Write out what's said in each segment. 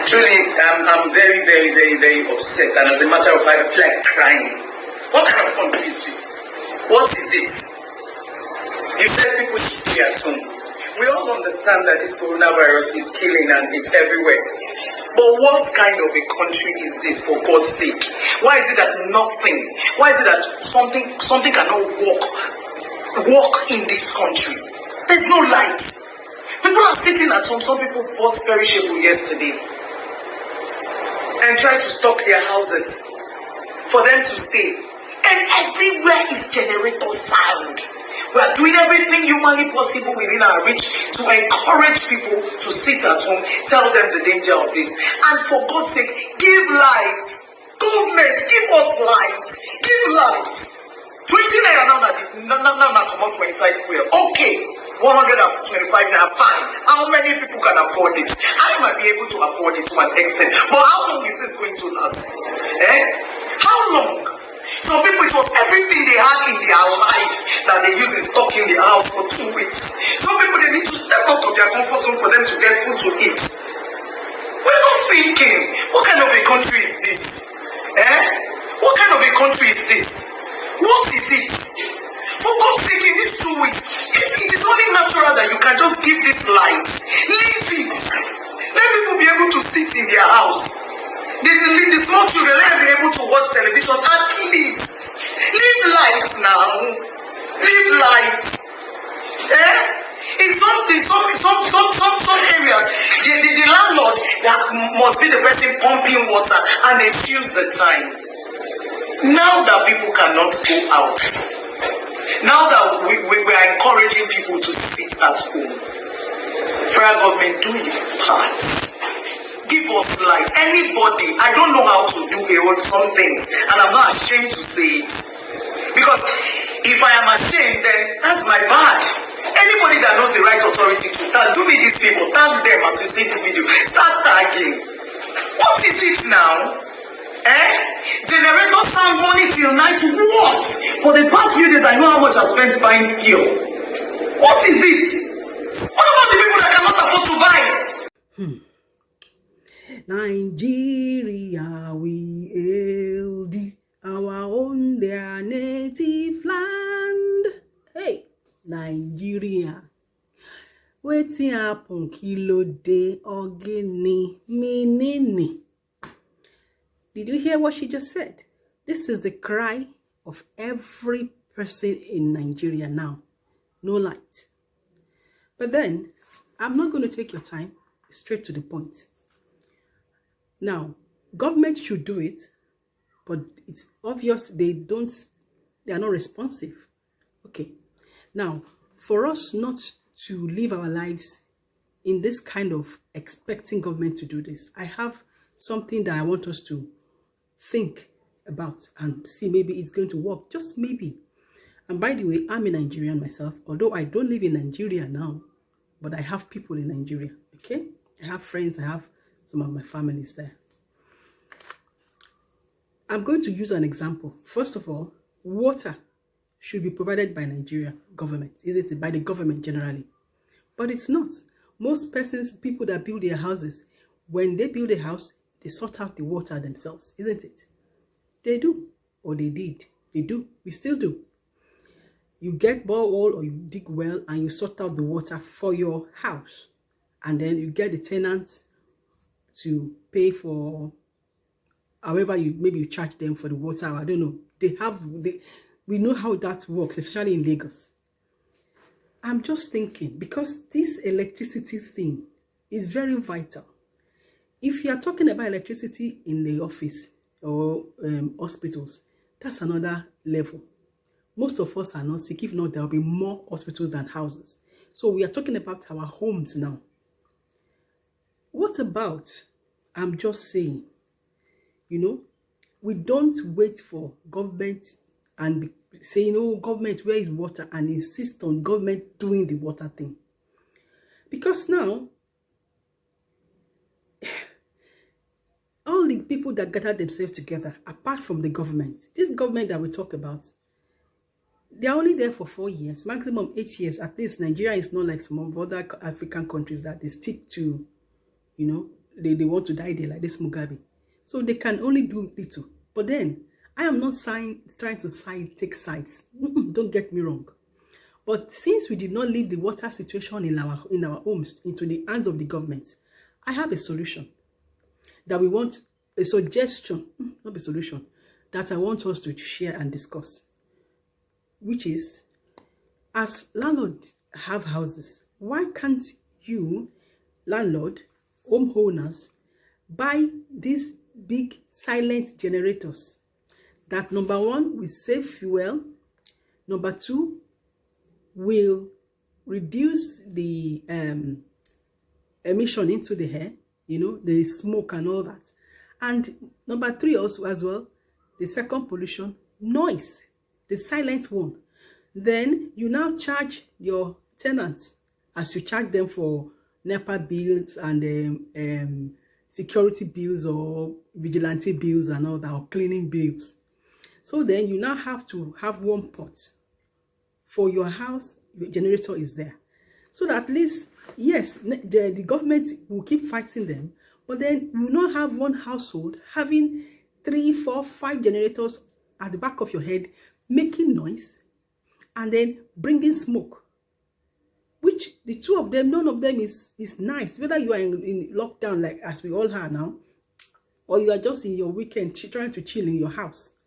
Truly, I'm very, very, very, very upset, and as a matter of fact, I feel like crying. What kind of country is this? What is it? You said people should stay at home. We all understand that this coronavirus is killing and it's everywhere. But what kind of a country is this, for God's sake? Why is it that nothing? Why is it that something cannot walk in this country? There's no light. People are sitting at home. Some people bought perishable yesterday and tried to stock their houses for them to stay. And everywhere is generator sound. We are doing everything humanly possible within our reach to encourage people to sit at home, tell them the danger of this. And for God's sake, give light. Government, give us light. Give light. 20 naira now come out for inside fuel. Okay, 125 naira, fine. How many people can afford it? I might be able to afford it to an extent. But how long is this going to last? How long? Some people, it was everything they had in their life that they use in stock in the house for 2 weeks. Some people, they need to step out of their comfort zone for them to get food to eat. We're not thinking, what kind of a country is this? What kind of a country is this? What is it? For God's sake, in these 2 weeks, if it is only natural that you can just give this light, leave it. Let people be able to sit in their house. The small children, let them be able to watch television at least. Leave light now. Leave light. In some areas, the landlord that must be the person pumping water and they fuse the time. Now that people cannot go out, now that we are encouraging people to sit at home, federal government, do your part. Give us light. Anybody, I don't know how to do some things, and I'm not ashamed to say it. Because if I am ashamed, then that's my bad. Anybody that knows the right authority to tag, do me this favor, tag them as you see this video. Start tagging. What is it now? Generator sound money till night. What? For the past few days, I know how much I spent buying fuel. What is it? What about the people that cannot afford to buy? Nigeria, we hail thee, our own their native land. Hey, Nigeria, wetin happen kilode ogini minini? Did you hear what she just said? This is the cry of every person in Nigeria now. No light. But then, I'm not going to take your time, straight to the point. Now, government should do it, but it's obvious they are not responsive. Okay. Now, for us not to live our lives in this kind of expecting government to do this, I have something that I want us to think about and see maybe it's going to work, just maybe. And by the way, I'm a Nigerian myself, although I don't live in Nigeria now, but I have people in Nigeria, okay? I have friends, I have some of my families there. I'm going to use an example. First of all, water should be provided by Nigeria government, isn't it? By the government generally. But it's not. Most people that build their houses, when they build a house, they sort out the water themselves, isn't it? They do, or they did. They do, we still do. You get borehole or you dig well and you sort out the water for your house. And then you get the tenants to pay for however maybe you charge them for the water. I don't know. We know how that works, especially in Lagos. I'm just thinking, because this electricity thing is very vital. If you are talking about electricity in the office or hospitals, that's another level. Most of us are not sick. If not, there will be more hospitals than houses. So we are talking about our homes now. What about, I'm just saying, we don't wait for government and say, government, where is water? And insist on government doing the water thing. Because now, all the people that gather themselves together, apart from the government, this government that we talk about, they are only there for 4 years, maximum 8 years. At least Nigeria is not like some of other African countries that they stick to, they want to die there like this Mugabe. So they can only do little. But then, I am not trying to take sides. Don't get me wrong. But since we did not leave the water situation in our homes into the hands of the government, I have a solution that we want, a suggestion, not a solution, that I want us to share and discuss, which is, as landlords have houses, why can't you, landlord, homeowners, buy these big silent generators that, number one, will save fuel, number two, will reduce the emission into the air, the smoke and all that. And number three also as well, the second pollution, noise, the silent one. Then you now charge your tenants as you charge them for NEPA bills and security bills or vigilante bills and all that, or cleaning bills. So then you now have to have one pot for your house. Your generator is there, so that at least, yes, the government will keep fighting them, but then you will not have one household having 3, 4, 5 generators at the back of your head making noise and then bringing smoke, which the two of them, none of them is nice, whether you are in lockdown like as we all are now, or you are just in your weekend trying to chill in your house.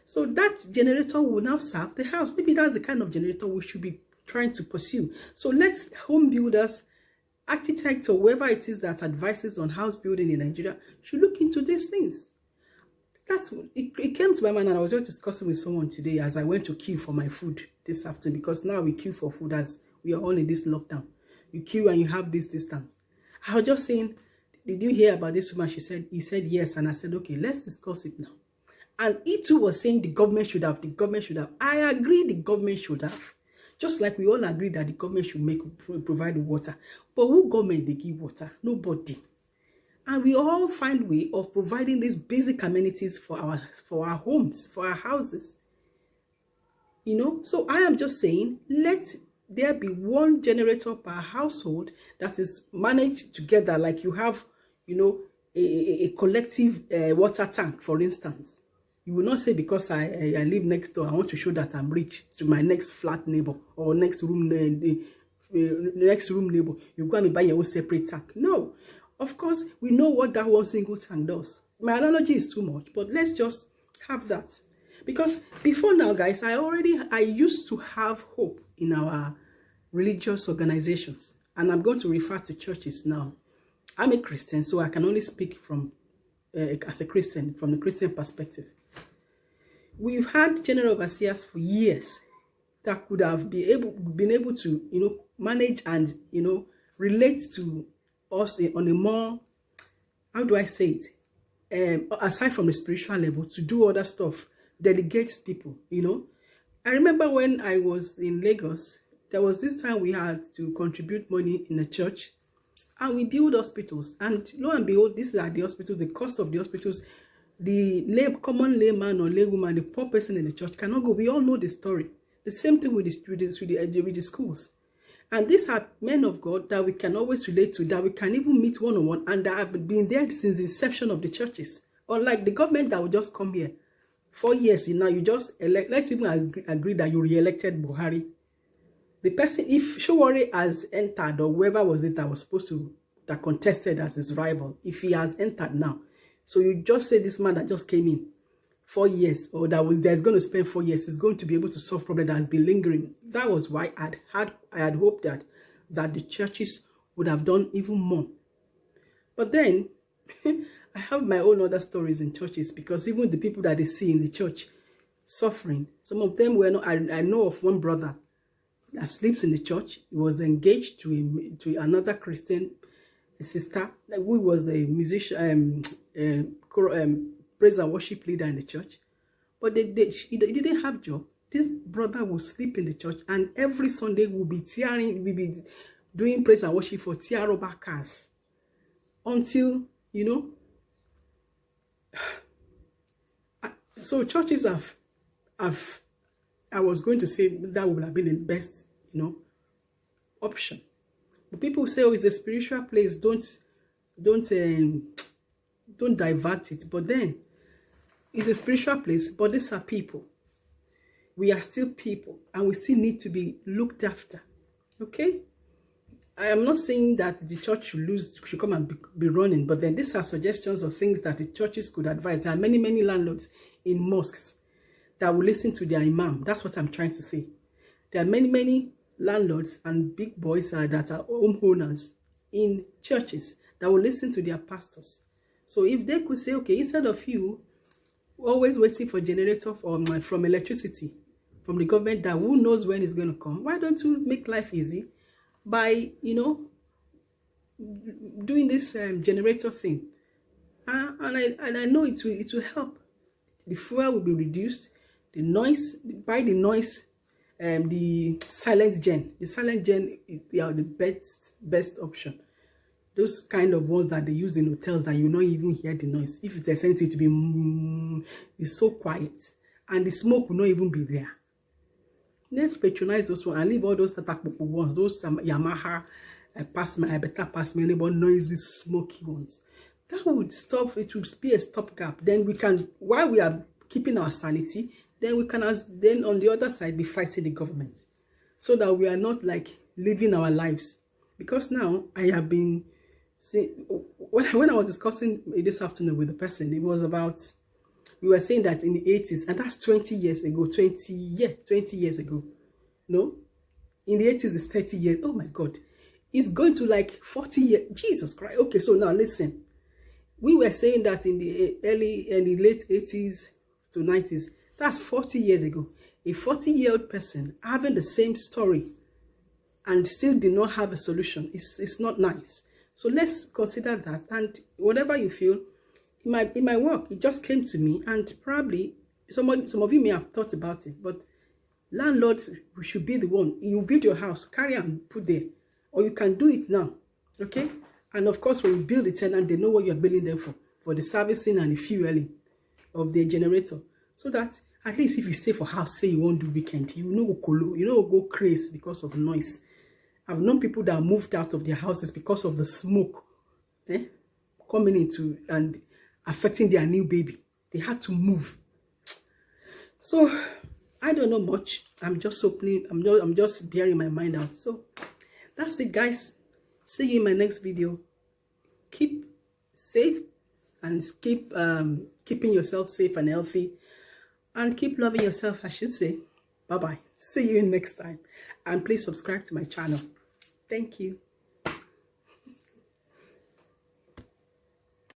So that generator will now serve the house. Maybe that's the kind of generator we should be trying to pursue. So let's, home builders, architects, or whoever it is that advises on house building in Nigeria, should look into these things. It came to my mind, and I was just discussing with someone today as I went to queue for my food this afternoon, because now we queue for food as we are all in this lockdown. You queue and you have this distance. I was just saying, did you hear about this woman? He said yes, and I said, okay, let's discuss it now. And he too was saying the government should have. I agree, the government should have. Just like we all agree that the government should provide water. But who government they give water? Nobody. And we all find way of providing these basic amenities for our homes, for our houses. So I am just saying, let there be one generator per household that is managed together, like you have, a collective water tank, for instance. You will not say, because I live next door, I want to show that I'm rich to my next flat neighbor or next room neighbor. You go and buy your own separate tank. No. Of course, we know what that one single tank does. My analogy is too much, but let's just have that. Because before now, guys, I used to have hope in our religious organizations. And I'm going to refer to churches now. I'm a Christian, so I can only speak from as a Christian, from the Christian perspective. We've had general overseers for years that could have been able to, manage and, relate to us on a more, how do I say it? Aside from the spiritual level, to do other stuff, delegate people, I remember when I was in Lagos, there was this time we had to contribute money in the church, and we build hospitals. And lo and behold, these are the hospitals, the cost of the hospitals. The common layman or laywoman, the poor person in the church cannot go. We all know the story. The same thing with the students, with the schools. And these are men of God that we can always relate to, that we can even meet one-on-one, and that have been there since the inception of the churches. Unlike the government that will just come here 4 years now, you just elect. Let's even agree that you re-elected Buhari. The person, if Showore has entered, or whoever was it that was supposed to, that contested as his rival, if he has entered now, so you just say this man that just came in 4 years, or that's going to spend 4 years, is going to be able to solve problem that has been lingering. That was why I had hoped that the churches would have done even more. But then I have my own other stories in churches, because even the people that they see in the church suffering, some of them were not. I know of one brother that sleeps in the church. He was engaged to another Christian sister who was a musician, praise and worship leader in the church, but he didn't have job. This brother will sleep in the church, and every Sunday we'll be doing praise and worship for Tiaroba cars until so churches have I was going to say that would have been the best option. But people say, oh, it's a spiritual place, don't don't divert it. But then it's a spiritual place, but these are people. We are still people, and we still need to be looked after. Okay, I am not saying that the church should come and be running, but then these are suggestions of things that the churches could advise. There are many landlords in mosques that will listen to their imam. That's what I'm trying to say. There are many landlords and big boys that are homeowners in churches that will listen to their pastors. So if they could say, okay, instead of you always waiting for generator from electricity from the government that who knows when it's going to come, why don't you make life easy by, you know, doing this generator thing? And I know it will help. The fuel will be reduced. The noise, the silent gen. The silent gen they are the best option. Those kind of ones that they use in hotels that you not even hear the noise. If it's sensitive to be, it's so quiet, and the smoke will not even be there. Let's patronize those ones and leave all those Tatapopo ones, those Yamaha, I better pass me, but noisy, smoky ones. That would stop. It would be a stopgap. Then we can, while we are keeping our sanity, then we can, then on the other side, be fighting the government, so that we are not like living our lives. Because now I have been saying, when I was discussing this afternoon with the person, it was about, we were saying that in the 80s, and that's 20 years ago, 20 years ago. No, in the 80s is 30 years. Oh my God, it's going to like 40 years. Jesus Christ. Okay, so now listen. We were saying that in the late 80s to 90s, that's 40 years ago. A 40-year-old person having the same story and still did not have a solution. It's not nice. So let's consider that. And whatever you feel, it might work. It just came to me, and probably some of you may have thought about it, but landlords should be the one. You build your house, carry and put there, or you can do it now. Okay? And of course, when you build the tenant, they know what you're building them for the servicing and the fueling of the generator. So that at least if you stay for house, say you won't do weekend, you know go crazy because of noise. I've known people that moved out of their houses because of the smoke coming into and affecting their new baby. They had to move. So I don't know much. I'm just opening. I'm just bearing my mind out. So that's it, guys. See you in my next video. Keep safe and keep keeping yourself safe and healthy, and keep loving yourself, I should say. Bye bye. See you next time, and please subscribe to my channel. Thank you.